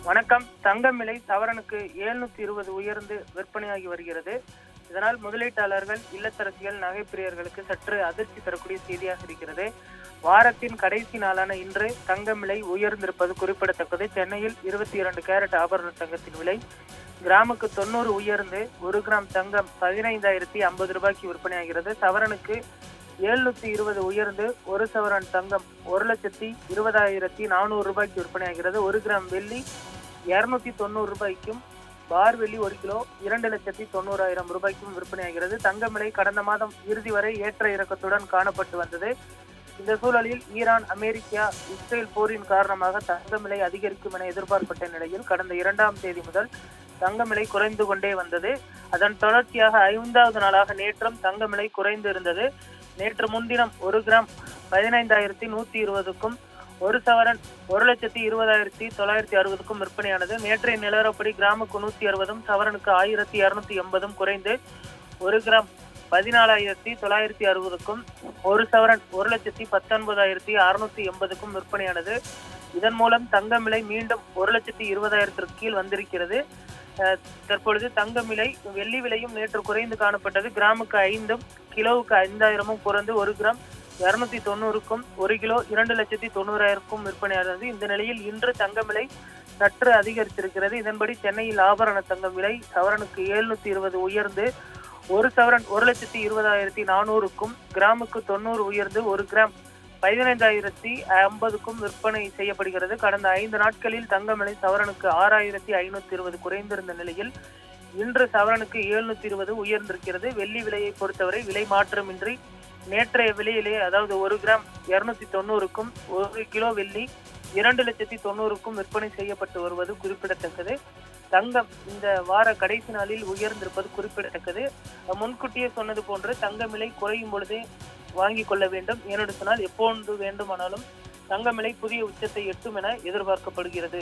வணக்கம். தங்கம் விலை சவரனுக்கு 720 உயர்ந்து விற்பனையாகி வருகிறது. இதனால் முதலீட்டாளர்கள், இல்லத்தரசிகள், நகைப்பிரியர்களுக்கு சற்று அதிர்ச்சி தரக்கூடிய செய்தியாக இருக்கிறது. வாரத்தின் கடைசி நாளான இன்று தங்கம் விலை உயர்ந்திருப்பது குறிப்பிடத்தக்கது. சென்னையில் 22 கேரட் ஆபரண தங்கத்தின் விலை கிராமுக்கு 90 உயர்ந்து 1 கிராம் தங்கம் 15,050 ரூபாய்க்கு விற்பனையாகிறது. சவரனுக்கு 720 உயர்ந்து 1 சவரன் தங்கம் 1,20,400 ரூபாய்க்கு விற்பனையாகிறது. 1 கிராம் வெள்ளி 290 ரூபாய்க்கும், பார் வெள்ளி 1 கிலோ 2,90,000 ரூபாய்க்கும் விற்பனையாகிறது. தங்கம் விலை கடந்த மாதம் இறுதி வரை ஏற்ற இறக்கத்துடன் காணப்பட்டு வந்தது. இந்த சூழலில் ஈரான், அமெரிக்கா, இஸ்ரேல் போரின் காரணமாக தங்கம் விலை அதிகரிக்கும் என எதிர்பார்க்கப்பட்ட நிலையில் கடந்த 2ஆம் தேதி முதல் தங்கம் விலை குறைந்து கொண்டே வந்தது. அதன் தொடர்ச்சியாக 5வது நாளாக நேற்றும் தங்கம் விலை குறைந்து இருந்தது. நேற்று முன்தினம் 1 கிராம் 15,120க்கும், 1 சவரன் 1,20,960க்கும் விற்பனையானது. நேற்றைய நிலவரப்படி கிராமுக்கு 160ம், சவரனுக்கு 1,280ம் குறைந்து 1 கிராம் 14,960க்கும், 1 சவரன் 1,19,680க்கும் விற்பனையானது. இதன் மூலம் தங்கம் விலை மீண்டும் 1,20,000 கீழ் வந்திருக்கிறது. தற்பொழுது தங்கம் விலை, வெள்ளி விலையும் நேற்று குறைந்து காணப்பட்டது. கிராமுக்கு 5ம், கிலோவுக்கு 5,000ம் குறைந்து 1 கிராம் 290க்கும், 1 கிலோ 2,90,000க்கும் விற்பனையானது. இந்த நிலையில் இன்று தங்கம் விலை சற்று அதிகரித்திருக்கிறது. இதன்படி சென்னையில் ஆபரண தங்கம் விலை சவரனுக்கு 720 உயர்ந்து 1 சவரன் 1,20,400க்கும், கிராமுக்கு 90 உயர்ந்து 1 கிராம் 15,050க்கும் விற்பனை செய்யப்படுகிறது. கடந்த 5 நாட்களில் தங்கம் விலை சவரனுக்கு 6,520 குறைந்திருந்த நிலையில் இன்று சவரனுக்கு 720 உயர்ந்திருக்கிறது. வெள்ளி விலையை பொறுத்தவரை விலை மாற்றமின்றி நேற்றைய விலையிலே, அதாவது 1 கிராம் 290க்கும், 1 கிலோ வெள்ளி 2,90,000க்கும் விற்பனை செய்யப்பட்டு வருவது குறிப்பிடத்தக்கது. தங்கம் இந்த வார கடைசி நாளில் உயர்ந்திருப்பது குறிப்பிடத்தக்கது. முன்கூட்டியே சொன்னது போன்று தங்கம் விலை குறையும் பொழுதே வாங்கிக் கொள்ள வேண்டும். ஏனென்று சொன்னால் எப்பொழுது வேண்டுமானாலும் தங்கம் விலை புதிய உச்சத்தை எட்டும் என எதிர்பார்க்கப்படுகிறது.